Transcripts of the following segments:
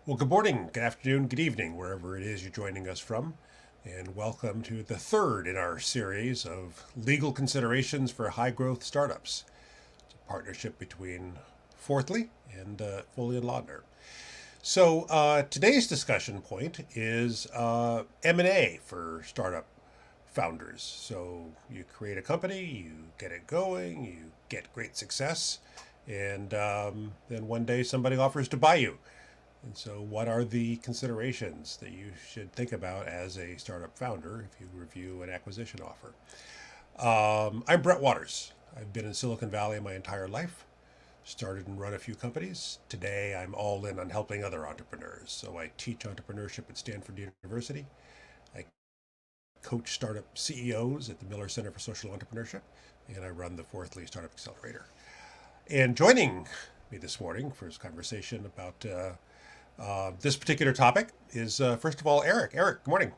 Well, good morning, good afternoon, good evening, wherever it is you're joining us from. And welcome to the third in our series of legal considerations for high growth startups. It's a partnership between Fourthly and Foley and Laudner. So today's discussion point is M&A for startup founders. So you create a company, you get it going, you get great success, and then one day somebody offers to buy you. And so, what are the considerations that you should think about as a startup founder if you review an acquisition offer? I'm Brett Waters. I've been in Silicon Valley my entire life, started and run a few companies. Today, I'm all in on helping other entrepreneurs. So, I teach entrepreneurship at Stanford University. I coach startup CEOs at the Miller Center for Social Entrepreneurship, and I run the Fourthly Startup Accelerator. And joining me this morning for this conversation about this particular topic is, first of all, Eric. Eric, good morning.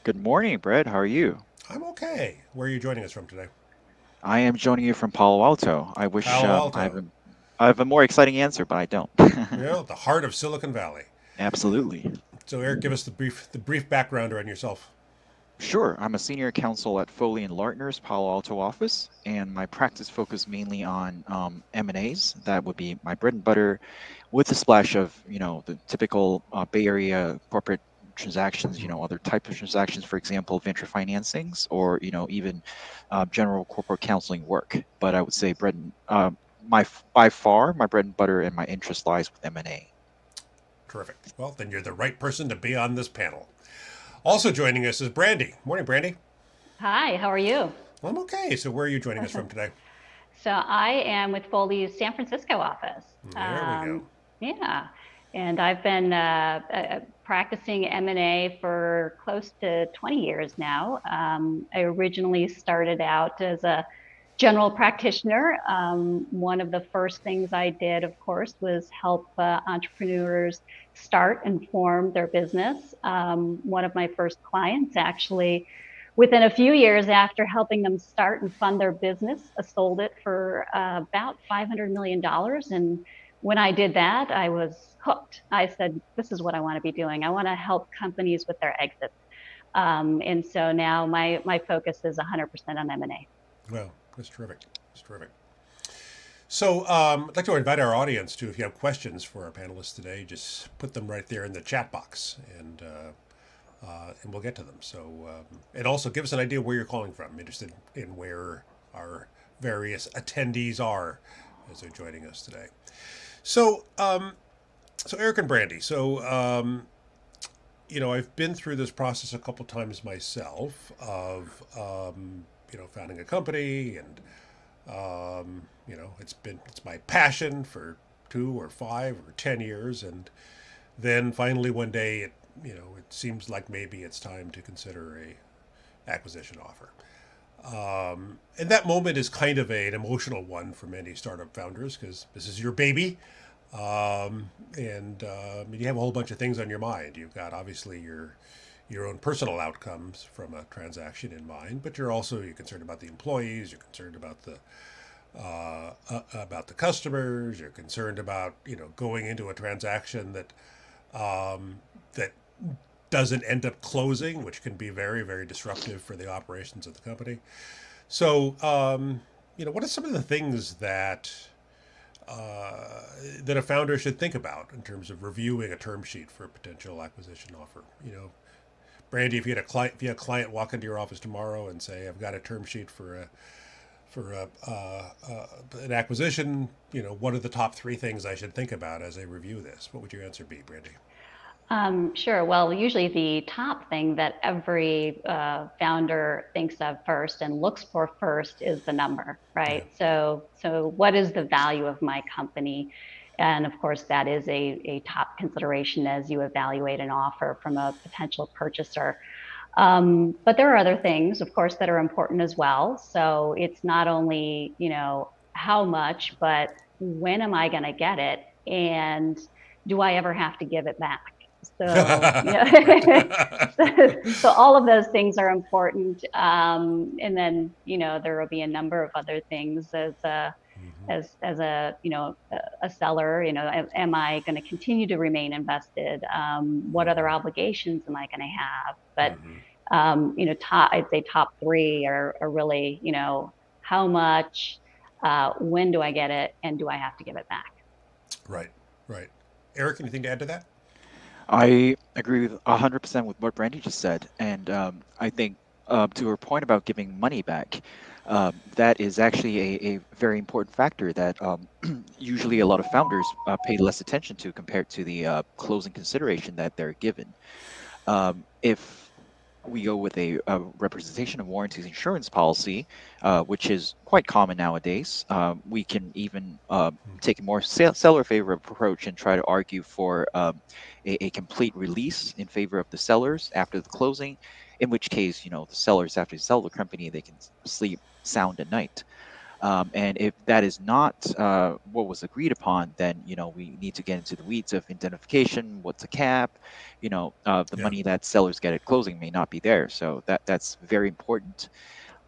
Good morning, Brett. How are you? I'm okay. Where are you joining us from today? I am joining you from Palo Alto. I wish Palo I have Alto. I have a more exciting answer, but I don't. You know, the heart of Silicon Valley. Absolutely. So, Eric, give us the brief background around yourself. Sure. I'm a senior counsel at Foley and Lardner's Palo Alto office, and my practice focus mainly on M&As. That would be my bread and butter, with a splash of the typical Bay Area corporate transactions. Other types of transactions, for example, venture financings, or even general corporate counseling work. But I would say by far my bread and butter and my interest lies with M&A. Terrific. Well, then you're the right person to be on this panel. Also joining us is Brandy. Morning, Brandy. Hi, how are you? Well, I'm okay. So, where are you joining us from today? So I am with Foley's San Francisco office. There we go. Yeah, and I've been practicing M&A for close to 20 years now. I originally started out as a general practitioner. One of the first things I did, of course, was help entrepreneurs start and form their business. One of my first clients, actually, within a few years after helping them start and fund their business, sold it for about $500 million. And when I did that, I was hooked. I said, this is what I want to be doing. I want to help companies with their exits. And so now my focus is 100% on M&A. Well, that's terrific. That's terrific. So, I'd like to invite our audience to, if you have questions for our panelists today, just put them right there in the chat box, and we'll get to them. So, and also give us an idea where you're calling from. I'm interested in where our various attendees are as they're joining us today. So Eric and Brandy. I've been through this process a couple times myself of, founding a company, and it's my passion for 2 or 5 or 10 years, and then finally one day it seems like maybe it's time to consider a acquisition offer. And that moment is kind of an emotional one for many startup founders because this is your baby. And you have a whole bunch of things on your mind. You've got obviously your own personal outcomes from a transaction in mind, but you're concerned about the employees. You're concerned about the customers. You're concerned about going into a transaction that doesn't end up closing, which can be very, very disruptive for the operations of the company. So, what are some of the things that a founder should think about in terms of reviewing a term sheet for a potential acquisition offer? Brandy, if you had a client walk into your office tomorrow and say, "I've got a term sheet for an acquisition," what are the top three things I should think about as I review this? What would your answer be, Brandy? Sure. Well, usually the top thing that every founder thinks of first and looks for first is the number, Yeah. right? So what is the value of my company? And of course, that is a top consideration as you evaluate an offer from a potential purchaser. But there are other things, of course, that are important as well. So it's not only, how much, but when am I going to get it? And do I ever have to give it back? So, Right. so all of those things are important. And then, there will be a number of other things as as a a seller, am I going to continue to remain invested? What other obligations am I going to have? But I'd say top three are really, how much, when do I get it, and do I have to give it back? Right, right. Eric, anything to add to that? I agree with 100% with what Brandy just said, and I think to her point about giving money back, that is actually a very important factor that usually a lot of founders pay less attention to compared to the closing consideration that they're given. If we go with a representation of warranties insurance policy, which is quite common nowadays. We can even take a more seller favor approach and try to argue for a complete release in favor of the sellers after the closing, in which case, the sellers, after they sell the company, they can sleep sound at night. And if that is not what was agreed upon, then we need to get into the weeds of identification. What's a cap? The money that sellers get at closing may not be there, so that's very important.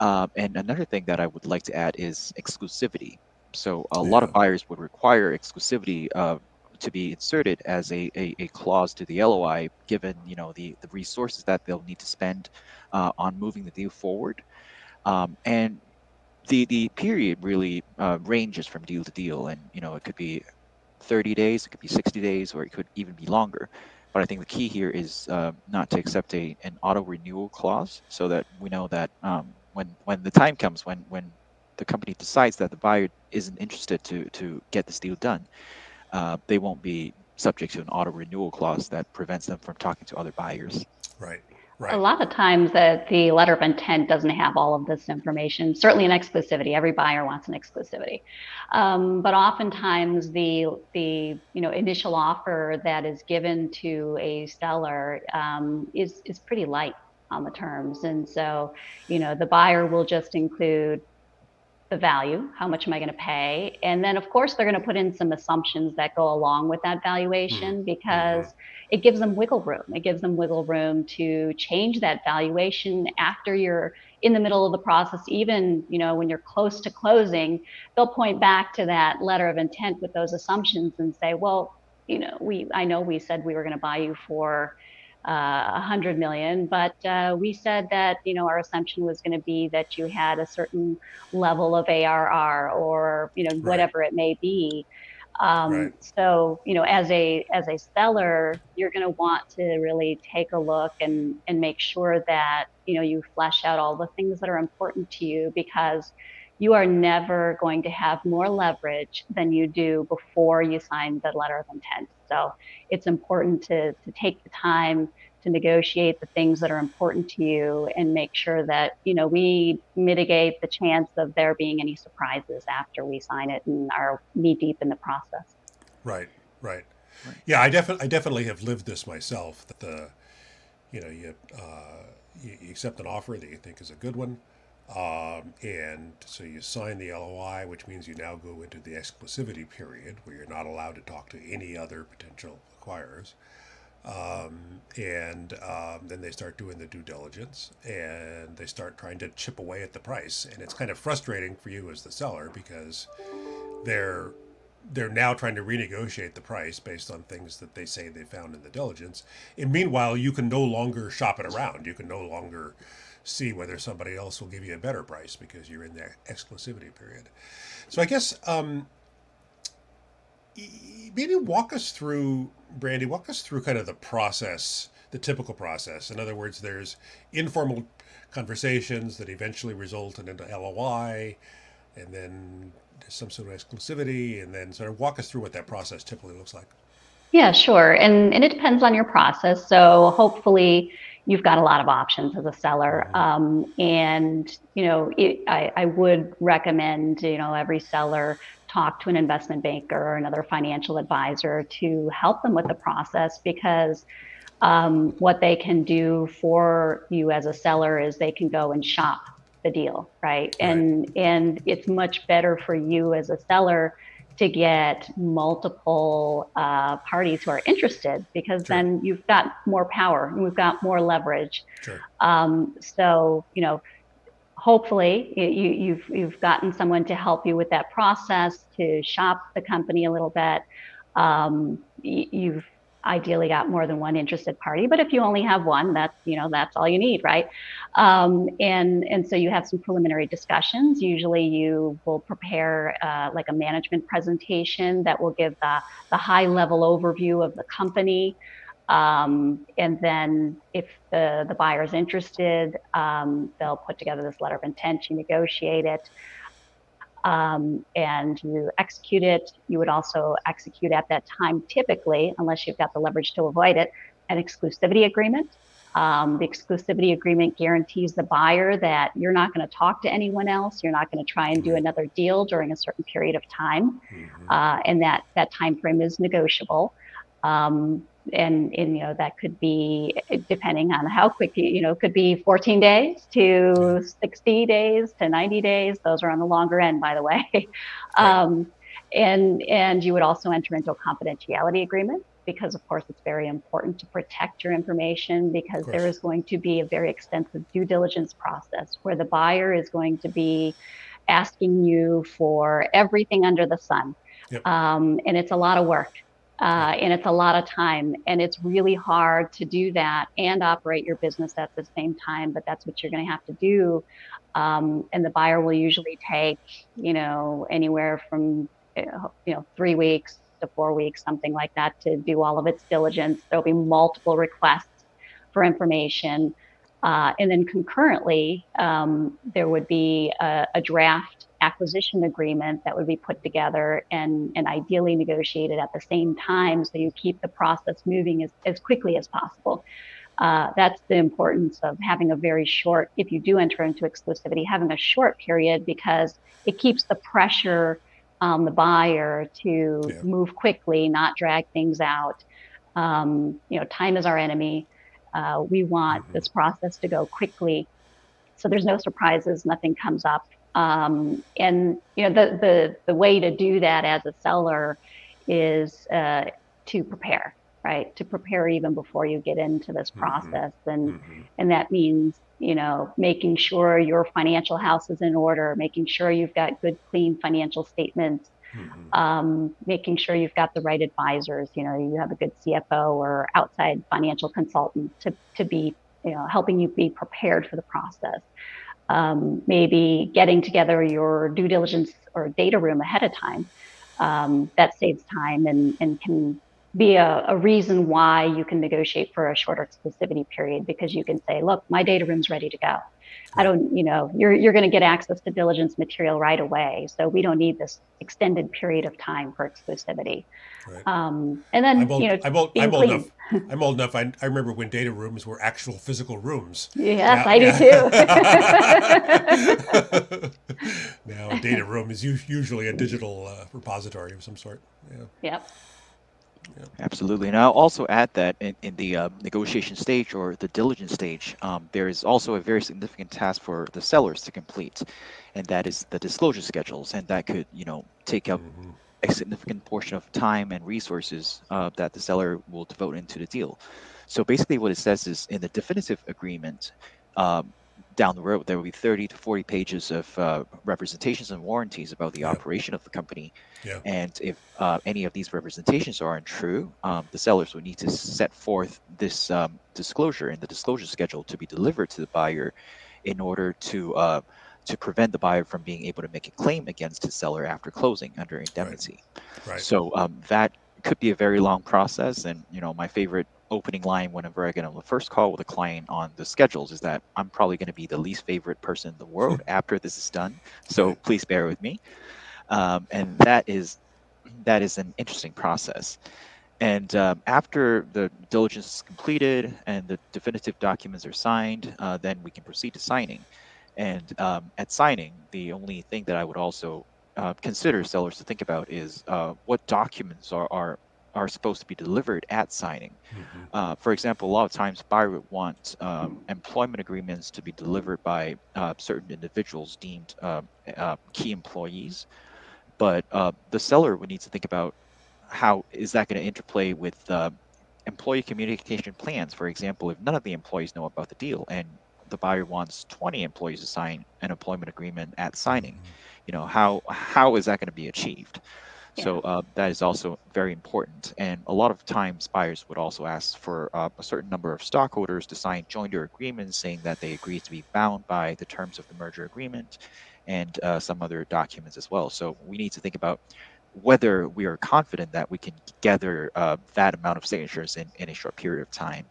And another thing that I would like to add is exclusivity. So a lot of buyers would require exclusivity to be inserted as a clause to the LOI, given the resources that they'll need to spend on moving the deal forward. And the period really ranges from deal to deal, and it could be 30 days, it could be 60 days, or it could even be longer. But I think the key here is not to accept an auto renewal clause, so that we know that when the time comes, when the company decides that the buyer isn't interested to get this deal done, they won't be subject to an auto renewal clause that prevents them from talking to other buyers. Right. Right. A lot of times that the letter of intent doesn't have all of this information. Certainly in exclusivity, every buyer wants an exclusivity. But oftentimes the initial offer that is given to a seller is pretty light on the terms. And so, the buyer will just include the value, how much am I going to pay? And then, of course, they're going to put in some assumptions that go along with that valuation because it gives them wiggle room. It gives them wiggle room to change that valuation after you're in the middle of the process. Even, when you're close to closing, they'll point back to that letter of intent with those assumptions and say, well, I know we said we were going to buy you for 100 million, but we said that our assumption was going to be that you had a certain level of ARR or whatever it may be. So as a seller, you're going to want to really take a look and make sure that you flesh out all the things that are important to you, because you are never going to have more leverage than you do before you sign the letter of intent. So it's important to take the time to negotiate the things that are important to you and make sure that, we mitigate the chance of there being any surprises after we sign it and are knee deep in the process. Right. Yeah, I definitely have lived this myself. That you accept an offer that you think is a good one. And so you sign the LOI, which means you now go into the exclusivity period where you're not allowed to talk to any other potential acquirers. Then they start doing the due diligence and they start trying to chip away at the price. And it's kind of frustrating for you as the seller because they're now trying to renegotiate the price based on things that they say they found in the diligence. And meanwhile, you can no longer shop it around. You can no longer see whether somebody else will give you a better price because you're in the exclusivity period. So I guess maybe Brandy, walk us through kind of the process, the typical process. In other words, there's informal conversations that eventually result in an LOI, and then some sort of exclusivity, and then sort of walk us through what that process typically looks like. Yeah, sure. And it depends on your process. So hopefully you've got a lot of options as a seller. I would recommend, every seller talk to an investment banker or another financial advisor to help them with the process, because what they can do for you as a seller is they can go and shop the deal, right? And it's much better for you as a seller to get multiple parties who are interested, because then you've got more power and we've got more leverage. So, hopefully you've gotten someone to help you with that process, to shop the company a little bit. You've ideally got more than one interested party, but if you only have one, that's all you need, right? And so you have some preliminary discussions. Usually you will prepare like a management presentation that will give the high level overview of the company. And then if the buyer is interested, they'll put together this letter of intent, you negotiate it, and you execute it. You would also execute at that time, typically, unless you've got the leverage to avoid it, an exclusivity agreement. The exclusivity agreement guarantees the buyer that you're not going to talk to anyone else. You're not going to try and do another deal during a certain period of time, and that time frame is negotiable. And that could be, depending on how quick could be 14 days to 60 days to 90 days. Those are on the longer end, by the way. And you would also enter into a confidentiality agreement, because of course it's very important to protect your information, because there is going to be a very extensive due diligence process where the buyer is going to be asking you for everything under the sun. And it's a lot of work. And it's a lot of time, and it's really hard to do that and operate your business at the same time, but that's what you're going to have to do. And the buyer will usually take, anywhere from, 3 weeks to 4 weeks, something like that, to do all of its diligence. There'll be multiple requests for information. And then concurrently, there would be a draft acquisition agreement that would be put together and ideally negotiated at the same time, so you keep the process moving as quickly as possible. That's the importance of having a very short, if you do enter into exclusivity, having a short period, because it keeps the pressure on the buyer to move quickly, not drag things out. Time is our enemy. We want this process to go quickly, so there's no surprises, nothing comes up. And the way to do that as a seller is to prepare, right? To prepare even before you get into this process, and that means making sure your financial house is in order, making sure you've got good, clean financial statements, making sure you've got the right advisors. You have a good CFO or outside financial consultant to be helping you be prepared for the process. Maybe getting together your due diligence or data room ahead of time. That saves time and can be a reason why you can negotiate for a shorter exclusivity period, because you can say, look, my data room's ready to go. I don't, you're going to get access to diligence material right away, so we don't need this extended period of time for exclusivity. And then, I'm old enough. I remember when data rooms were actual physical rooms. Yes, I do too. Now, a data room is usually a digital repository of some sort. Yep. Absolutely. And I'll also add that in the negotiation stage or the diligence stage, there is also a very significant task for the sellers to complete, and that is the disclosure schedules. And that could, take up a significant portion of time and resources that the seller will devote into the deal. So basically what it says is, in the definitive agreement, down the road, there will be 30 to 40 pages of representations and warranties about the operation of the company. And if any of these representations are untrue, the sellers would need to set forth this disclosure in the disclosure schedule to be delivered to the buyer, in order to prevent the buyer from being able to make a claim against the seller after closing under indemnity. So that could be a very long process. And my favorite opening line whenever I get on the first call with a client on the schedules is that I'm probably going to be the least favorite person in the world after this is done. So please bear with me. And that is an interesting process. And after the diligence is completed and the definitive documents are signed, then we can proceed to signing. And at signing, the only thing that I would also consider sellers to think about is what documents are supposed to be delivered at signing. For example, a lot of times buyer would want employment agreements to be delivered by certain individuals deemed key employees, but the seller would need to think about how is that going to interplay with employee communication plans. For example, if none of the employees know about the deal and the buyer wants 20 employees to sign an employment agreement at signing. You know, how is that going to be achieved? Yeah. So that is also very important. And a lot of times buyers would also ask for a certain number of stockholders to sign jointer agreements saying that they agree to be bound by the terms of the merger agreement and some other documents as well. So we need to think about whether we are confident that we can gather that amount of signatures in a short period of time.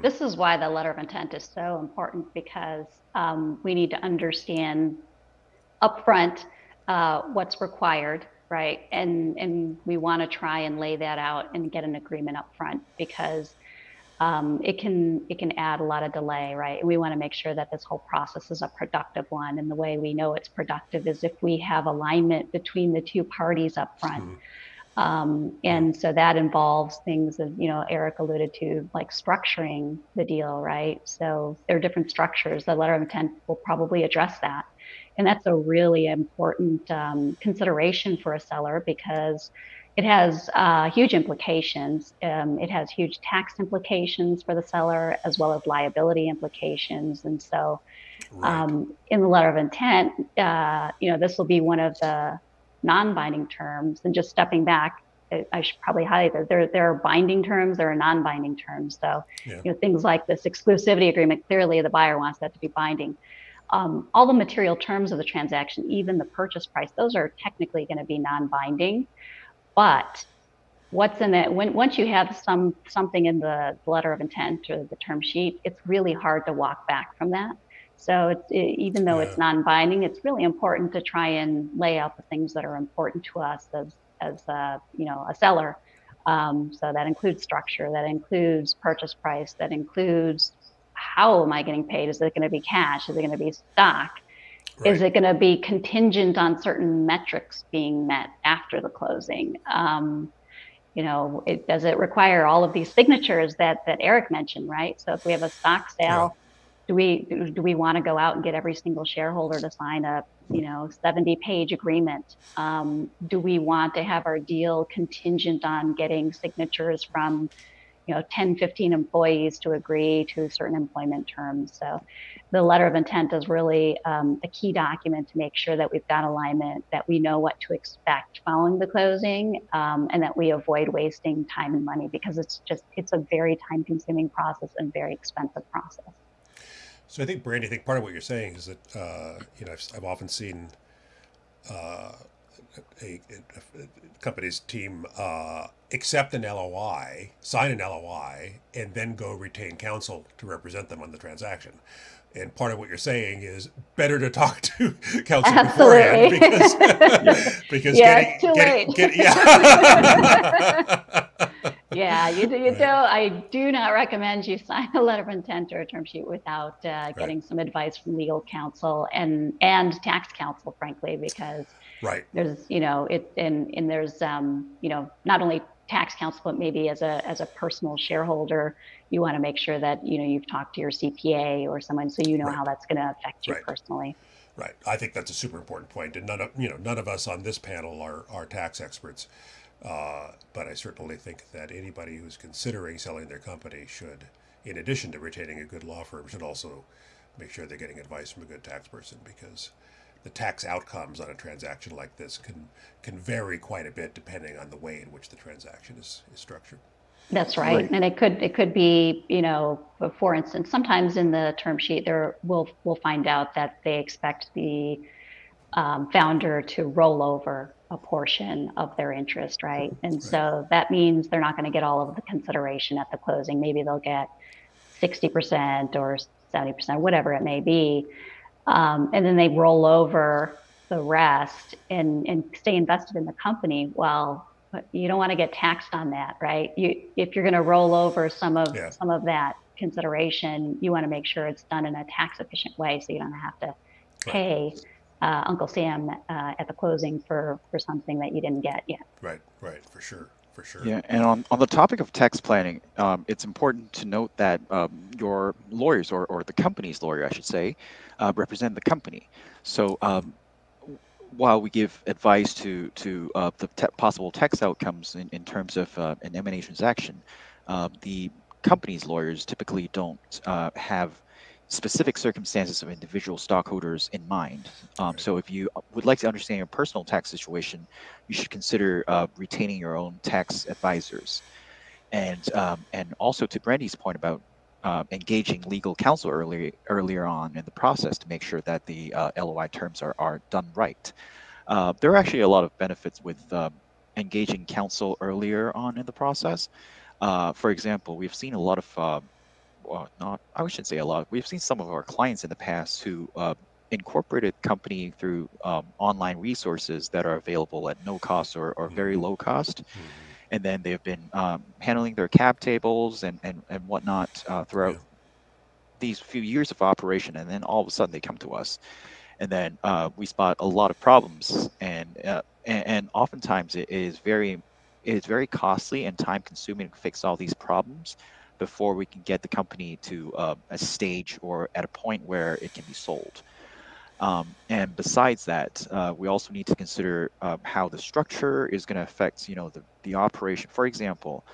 This is why the letter of intent is so important, because we need to understand upfront what's required, right? And we want to try and lay that out and get an agreement upfront, because it can add a lot of delay, right? And we want to make sure that this whole process is a productive one. And the way we know it's productive is if we have alignment between the two parties up front. And so that involves things that, you know, Eric alluded to, like structuring the deal, right? So there are different structures. The letter of intent will probably address that. And that's a really important consideration for a seller, because it has huge implications. It has huge tax implications for the seller, as well as liability implications. And so in the letter of intent, you know, this will be one of the non-binding terms. And just stepping back, I should probably highlight that there are binding terms, there are non-binding terms. So, you know, things like this exclusivity agreement, clearly the buyer wants that to be binding. All the material terms of the transaction, even the purchase price, those are technically going to be non-binding. But what's in it, once you have something in the letter of intent or the term sheet, it's really hard to walk back from that. So even though it's non-binding, it's really important to try and lay out the things that are important to us as you know, a seller. So that includes structure, that includes purchase price, that includes how am I getting paid? Is it going to be cash? Is it going to be stock? Right. Is it going to be contingent on certain metrics being met after the closing? You know, does it require all of these signatures that Eric mentioned, right? So if we have a stock sale, do we want to go out and get every single shareholder to sign a, you know, 70-page agreement? Do we want to have our deal contingent on getting signatures from, you know, 10, 15 employees to agree to certain employment terms? So the letter of intent is really a key document to make sure that we've got alignment, that we know what to expect following the closing, and that we avoid wasting time and money, because it's a very time-consuming process and very expensive process. So I think, Brandy, I think part of what you're saying is that, you know, I've often seen a company's team accept an LOI, sign an LOI, and then go retain counsel to represent them on the transaction. And part of what you're saying is better to talk to counsel beforehand, because it's too late. Yeah, you don't. I do not recommend you sign a letter of intent or a term sheet without getting some advice from legal counsel and tax counsel, frankly, because there's, you know, there's you know, not only tax counsel, but maybe as a personal shareholder, you want to make sure that, you know, you've talked to your CPA or someone, so you know how that's going to affect you personally. Right. I think that's a super important point, and none of us on this panel are tax experts. But I certainly think that anybody who's considering selling their company should, in addition to retaining a good law firm, should also make sure they're getting advice from a good tax person, because the tax outcomes on a transaction like this can vary quite a bit depending on the way in which the transaction is structured. That's right. And it could be, you know, for instance, sometimes in the term sheet we'll find out that they expect the founder to roll over a portion of their interest, right? And so that means they're not going to get all of the consideration at the closing. Maybe they'll get 60% or 70%, whatever it may be. And then they roll over the rest and stay invested in the company. Well, you don't want to get taxed on that, right? If you're going to roll over some of that consideration, you want to make sure it's done in a tax efficient way, so you don't have to pay Uncle Sam at the closing for something that you didn't get yet. Right, for sure. Yeah, and on the topic of tax planning, it's important to note that your lawyers, or the company's lawyer, I should say, represent the company. So while we give advice to the possible tax outcomes in terms of an M&A transaction, the company's lawyers typically don't have specific circumstances of individual stockholders in mind. So if you would like to understand your personal tax situation, you should consider retaining your own tax advisors. And also to Brandy's point about engaging legal counsel earlier on in the process to make sure that the LOI terms are done right. There are actually a lot of benefits with engaging counsel earlier on in the process. For example, we've seen a lot of I shouldn't say a lot. We've seen some of our clients in the past who incorporated company through online resources that are available at no cost or very low cost. And then they've been handling their cap tables and whatnot throughout these few years of operation. And then all of a sudden they come to us. And then we spot a lot of problems. And oftentimes it is very costly and time consuming to fix all these problems before we can get the company to a stage or at a point where it can be sold. And besides that, we also need to consider how the structure is going to affect, the operation. For example,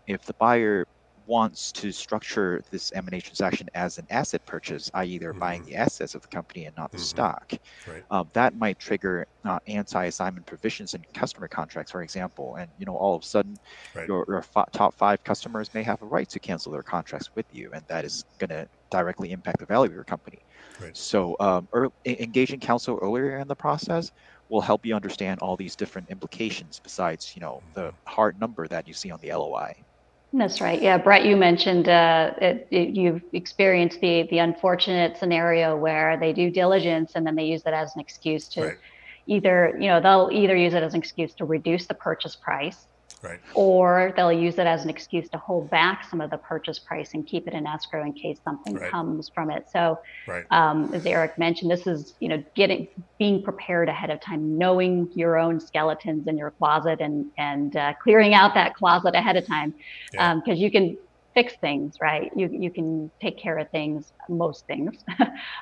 if the buyer wants to structure this M&A transaction as an asset purchase, i.e. they're buying the assets of the company and not the stock, that might trigger anti-assignment provisions in customer contracts, for example. And, all of a sudden, your top 5 customers may have a right to cancel their contracts with you, and that is going to directly impact the value of your company. So engaging counsel earlier in the process will help you understand all these different implications besides, the hard number that you see on the LOI. That's right. Yeah, Brett, you mentioned you've experienced the unfortunate scenario where they do diligence and then they use that as an excuse to they'll either use it as an excuse to reduce the purchase price, or they'll use it as an excuse to hold back some of the purchase price and keep it in escrow in case something comes from it. So as Eric mentioned, this is, being prepared ahead of time, knowing your own skeletons in your closet and clearing out that closet ahead of time, because you can fix things, right? You can take care of things, most things,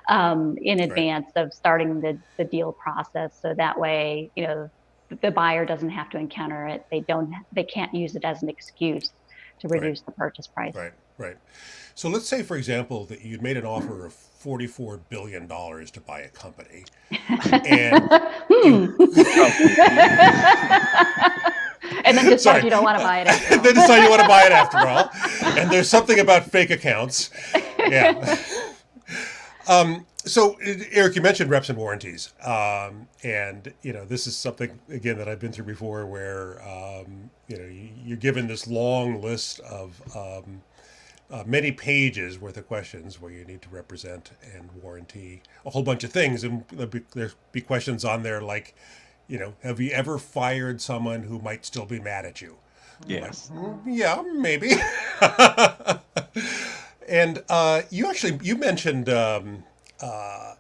in advance of starting the deal process. So that way, the buyer doesn't have to encounter it. They can't use it as an excuse to reduce the purchase price. Right. So let's say, for example, that you'd made an offer of $44 billion to buy a company. And and then decide you don't want to buy it after all. And then decide you want to buy it after all. And there's something about fake accounts. Yeah. So, Eric, you mentioned reps and warranties. And, this is something, again, that I've been through before where, you're given this long list of many pages worth of questions where you need to represent and warranty a whole bunch of things. And there'll be questions on there like, have you ever fired someone who might still be mad at you? Yes. Like, yeah, maybe. And you mentioned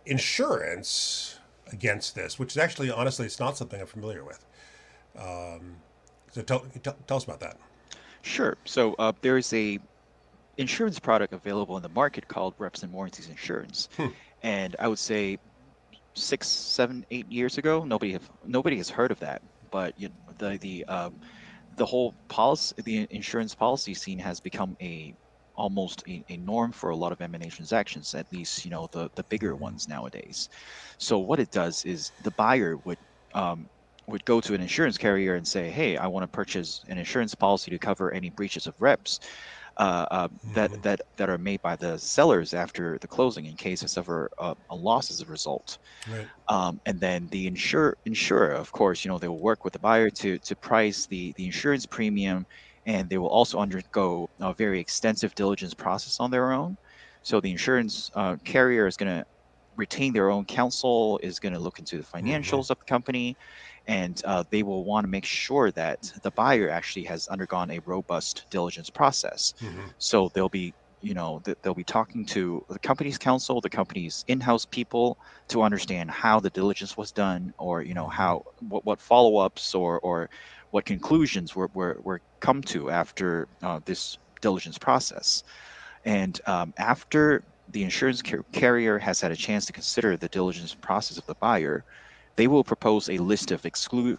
insurance against this, which is actually, honestly, it's not something I'm familiar with. So tell us about that. Sure. So there is a insurance product available in the market called Reps and Warranties Insurance. And I would say 6, 7, 8 years ago, nobody has heard of that. But the whole policy, the insurance policy scene has become almost a norm for a lot of M&A transactions, at least the bigger ones nowadays. So what it does is the buyer would go to an insurance carrier and say, hey, I want to purchase an insurance policy to cover any breaches of reps that are made by the sellers after the closing in case they suffer a loss as a result. And then the insurer, of course, they will work with the buyer to price the insurance premium, and they will also undergo a very extensive diligence process on their own. So the insurance carrier is going to retain their own counsel, is going to look into the financials of the company, and they will want to make sure that the buyer actually has undergone a robust diligence process. So they'll be talking to the company's counsel, the company's in-house people, to understand how the diligence was done, or what follow-ups or what conclusions were come to after this diligence process. And after the insurance carrier has had a chance to consider the diligence process of the buyer, they will propose a list of excluded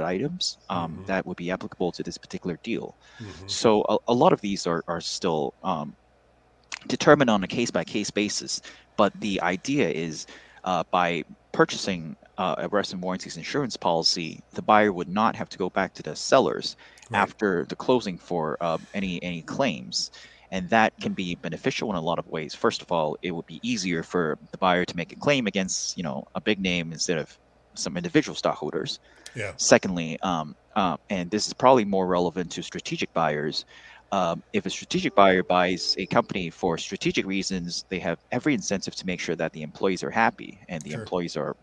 items that would be applicable to this particular deal. So a lot of these are still determined on a case-by-case basis. But the idea is by purchasing a reps and warranties insurance policy, the buyer would not have to go back to the sellers Right. after the closing for any claims. And that can be beneficial in a lot of ways. First of all, it would be easier for the buyer to make a claim against, a big name instead of some individual stockholders. Yeah. Secondly, and this is probably more relevant to strategic buyers, if a strategic buyer buys a company for strategic reasons, they have every incentive to make sure that the employees are happy, and the Sure. employees are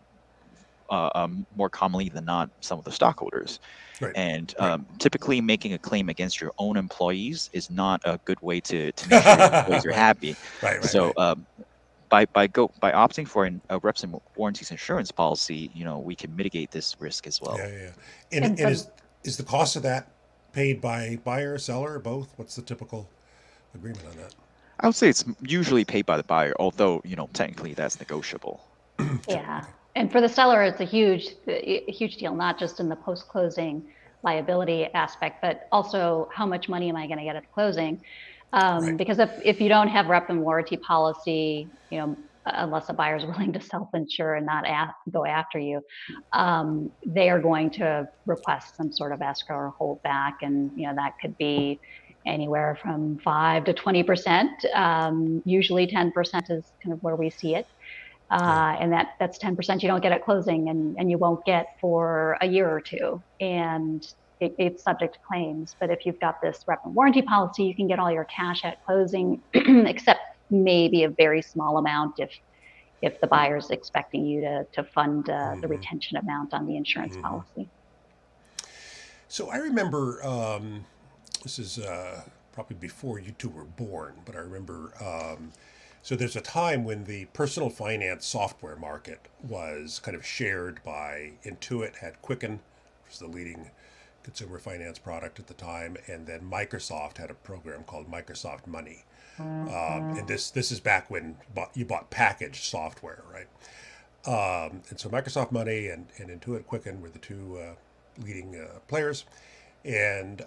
more commonly than not some of the stockholders. Right. And Right. typically, making a claim against your own employees is not a good way to make sure your employees are Right. happy. Right. So right. by opting for a reps and warranties insurance policy, we can mitigate this risk as well. Yeah. And is the cost of that paid by buyer, seller, or both? What's the typical agreement on that? I would say it's usually paid by the buyer, although technically that's negotiable. Yeah. And for the seller, it's a huge deal, not just in the post-closing liability aspect, but also how much money am I going to get at closing? Right. Because if you don't have rep and warranty policy, unless a buyer is willing to self-insure and not go after you, they are going to request some sort of escrow or holdback, and that could be anywhere from 5 to 20%. Usually 10% is kind of where we see it. And that's 10% you don't get at closing, and you won't get for a year or two. And it's subject to claims. But if you've got this rep and warranty policy, you can get all your cash at closing, except maybe a very small amount if the buyer's expecting you to fund the retention amount on the insurance policy. So I remember, this is probably before you two were born, but I remember, so there's a time when the personal finance software market was kind of shared by Intuit, had Quicken, which was the leading consumer finance product at the time, and then Microsoft had a program called Microsoft Money. And this is back when you bought packaged software, right? And so Microsoft Money and Intuit Quicken were the two leading players. And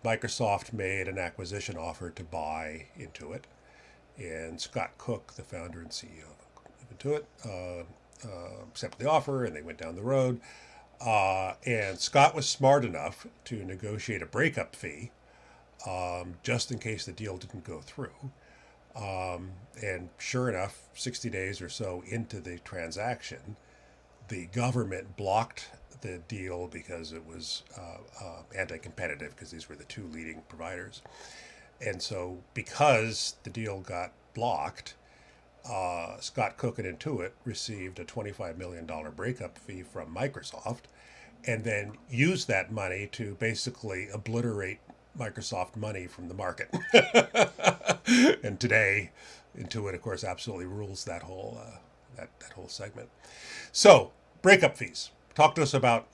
Microsoft made an acquisition offer to buy Intuit. And Scott Cook, the founder and CEO of Intuit, accepted the offer, and they went down the road. And Scott was smart enough to negotiate a breakup fee just in case the deal didn't go through. And sure enough, 60 days or so into the transaction, the government blocked the deal because it was anti-competitive, because these were the two leading providers. And so because the deal got blocked, Scott Cook and Intuit received a $25 million breakup fee from Microsoft, and then used that money to basically obliterate Microsoft Money from the market. And today, Intuit, of course, absolutely rules that whole that whole segment. So, breakup fees. Talk to us about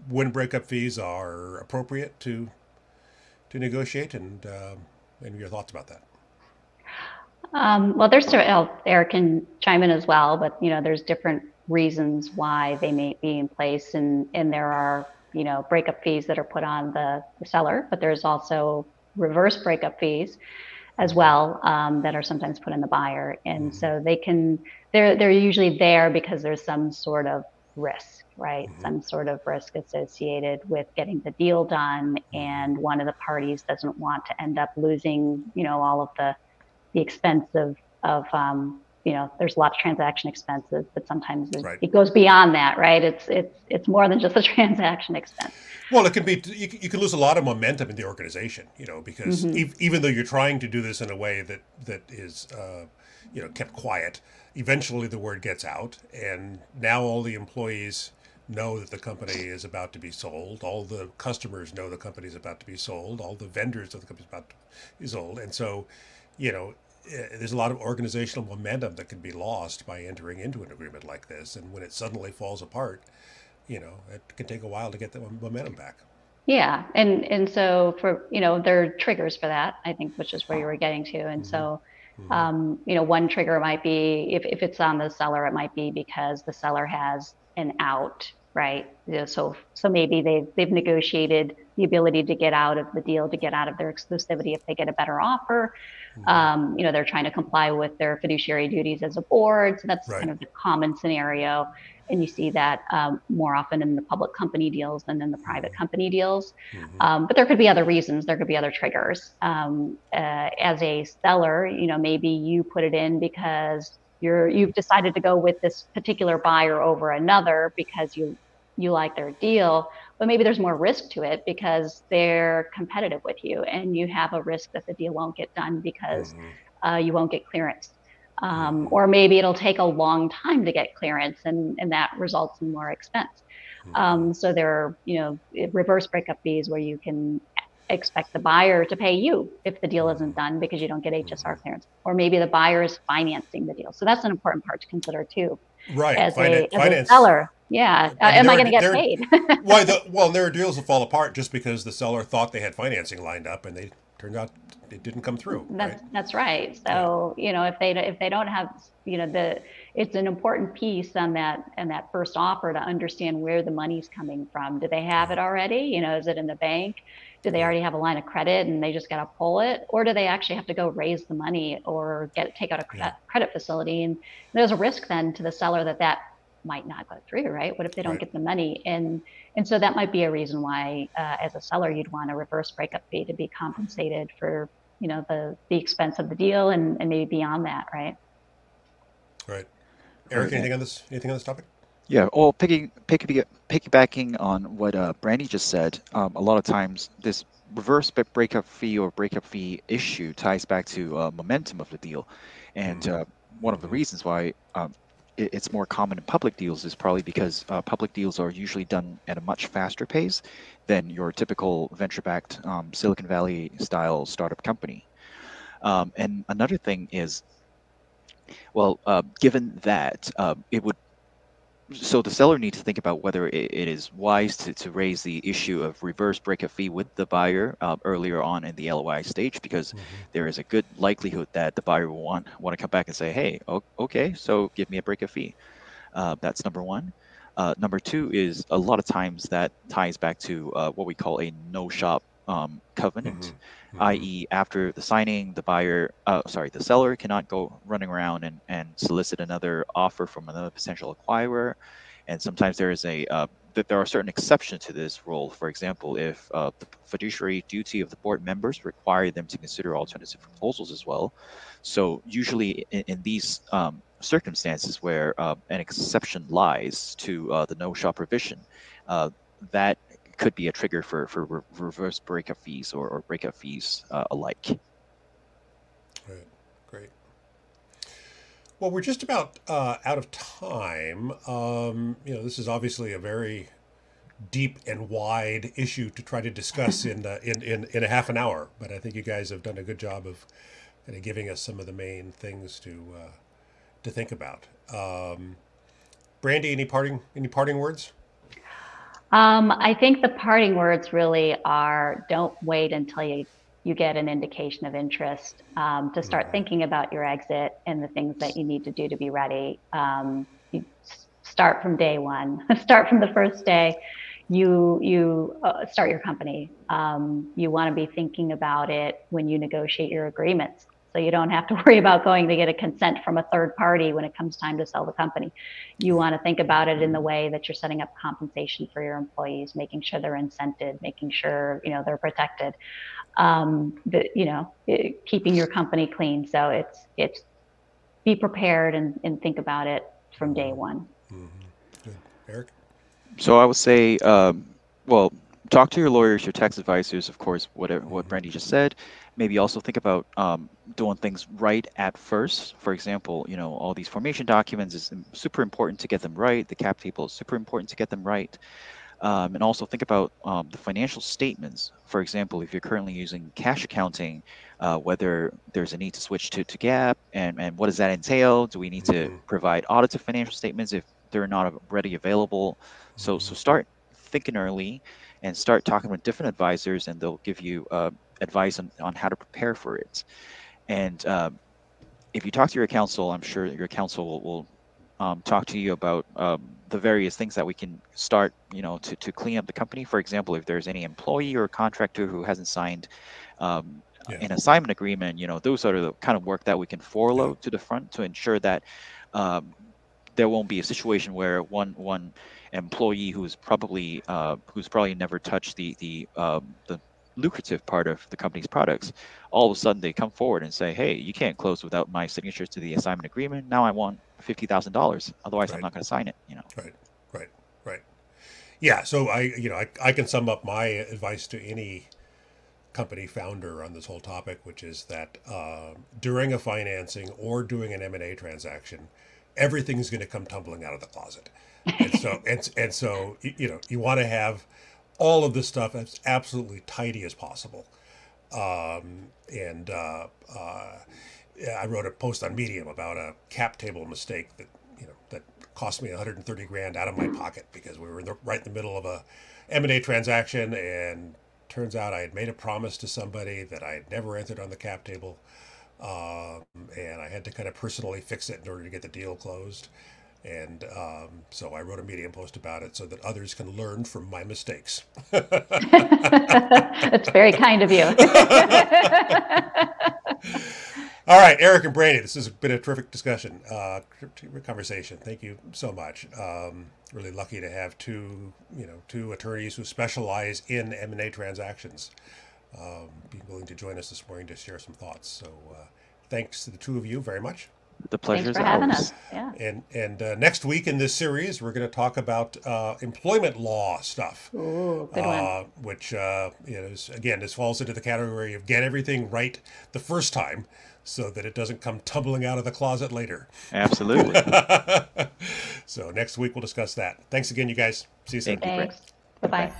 when breakup fees are appropriate to negotiate, and your thoughts about that. Well, Eric can chime in as well, but there's different reasons why they may be in place, and there are breakup fees that are put on the seller, but there's also reverse breakup fees as well that are sometimes put on the buyer, and so they're usually there because there's some sort of risk, right? Some sort of risk associated with getting the deal done, and one of the parties doesn't want to end up losing all of the expense of there's a lot of transaction expenses, but sometimes it goes beyond that, right? It's more than just a transaction expense. Well, it can be, you can lose a lot of momentum in the organization, because even though you're trying to do this in a way that is, kept quiet, eventually the word gets out, and now all the employees know that the company is about to be sold. All the customers know the company is about to be sold. All the vendors know the company is about to be sold. And so, there's a lot of organizational momentum that can be lost by entering into an agreement like this. And when it suddenly falls apart, it can take a while to get the momentum back. Yeah. And so there are triggers for that, I think, which is where you were getting to. And so, one trigger might be if it's on the seller, it might be because the seller has an out right? So maybe they've negotiated the ability to get out of the deal, to get out of their exclusivity if they get a better offer. They're trying to comply with their fiduciary duties as a board. So that's kind of the common scenario. And you see that more often in the public company deals than in the private company deals. But there could be other reasons. There could be other triggers. As a seller, maybe you put it in because you've decided to go with this particular buyer over another because you like their deal, but maybe there's more risk to it because they're competitive with you, and you have a risk that the deal won't get done because you won't get clearance. Or maybe it'll take a long time to get clearance, and that results in more expense. So there are, reverse breakup fees where you can expect the buyer to pay you if the deal isn't done because you don't get HSR clearance, or maybe the buyer is financing the deal. So that's an important part to consider too. Right. As a seller. Yeah. Am I going to get paid? Well, their deals will fall apart just because the seller thought they had financing lined up and they turned out it didn't come through. That's right. So, if they don't have, it's an important piece on that first offer to understand where the money's coming from. Do they have it already? Is it in the bank? Do they already have a line of credit and they just got to pull it? Or do they actually have to go raise the money or take out a credit facility? And there's a risk then to the seller that might not go through, right? What if they don't get the money? And so that might be a reason why, as a seller, you'd want a reverse breakup fee to be compensated for, the expense of the deal and maybe beyond that, right? Right. Eric, anything on this topic? Yeah, well, piggybacking on what Brandy just said, a lot of times this reverse breakup fee or breakup fee issue ties back to momentum of the deal. And one of the reasons why it's more common in public deals is probably because public deals are usually done at a much faster pace than your typical venture-backed Silicon Valley style startup company. And another thing is, well, given that so the seller needs to think about whether it is wise to raise the issue of reverse breakup fee with the buyer earlier on in the LOI stage, because there is a good likelihood that the buyer will want to come back and say, hey, okay, so give me a breakup fee. That's number one. Number two is a lot of times that ties back to what we call a no-shop covenant, i.e. after the signing, the seller cannot go running around and solicit another offer from another potential acquirer. And sometimes there is that there are certain exceptions to this rule. For example, if the fiduciary duty of the board members require them to consider alternative proposals as well. So usually in these circumstances where an exception lies to the no-shop provision, that could be a trigger for reverse breakup fees or breakup fees alike. Right. Great. Well, we're just about out of time. This is obviously a very deep and wide issue to try to discuss in a half an hour. But I think you guys have done a good job of kind of giving us some of the main things to think about. Brandy, any parting words? I think the parting words really are: don't wait until you get an indication of interest to start thinking about your exit and the things that you need to do to be ready. You start from day one. Start from the first day you start your company. You want to be thinking about it when you negotiate your agreements, so you don't have to worry about going to get a consent from a third party when it comes time to sell the company. You want to think about it in the way that you're setting up compensation for your employees, making sure they're incented, making sure they're protected, keeping your company clean. So it's be prepared and think about it from day one. Good. Eric? So I would say, well, talk to your lawyers, your tax advisors, of course, what Brandy just said. Maybe also think about doing things right at first. For example, all these formation documents is super important to get them right. The cap table is super important to get them right. And also think about the financial statements. For example, if you're currently using cash accounting, whether there's a need to switch to GAAP, and what does that entail? Do we need to provide audited financial statements if they're not already available? So start thinking early and start talking with different advisors, and they'll give you advice on how to prepare for it. And if you talk to your counsel, I'm sure your counsel will talk to you about the various things that we can start, to clean up the company. For example, if there's any employee or contractor who hasn't signed an assignment agreement, those are the kind of work that we can forward to the front to ensure that there won't be a situation where one employee who's probably never touched the lucrative part of the company's products, all of a sudden they come forward and say, hey, you can't close without my signatures to the assignment agreement. Now I want $50,000. Otherwise, I'm not going to sign it. Right. Yeah. So I can sum up my advice to any company founder on this whole topic, which is that during a financing or doing an M&A transaction, everything's going to come tumbling out of the closet. And so you want to have all of this stuff as absolutely tidy as possible. I wrote a post on Medium about a cap table mistake that cost me $130,000 out of my pocket because we were right in the middle of a M&A transaction, and turns out I had made a promise to somebody that I had never entered on the cap table, and I had to kind of personally fix it in order to get the deal closed. And so I wrote a Medium post about it so that others can learn from my mistakes. That's very kind of you. All right, Eric and Brady, this has been a terrific discussion, terrific conversation. Thank you so much. Really lucky to have two attorneys who specialize in M&A transactions being willing to join us this morning to share some thoughts. So thanks to the two of you very much. The pleasure is Thanks for having ours. us. Yeah. And next week in this series, we're going to talk about employment law stuff. Ooh, good one. Which this falls into the category of get everything right the first time, so that it doesn't come tumbling out of the closet later. Absolutely. So next week we'll discuss that. Thanks again, you guys. See you soon. Thanks. Bye-bye.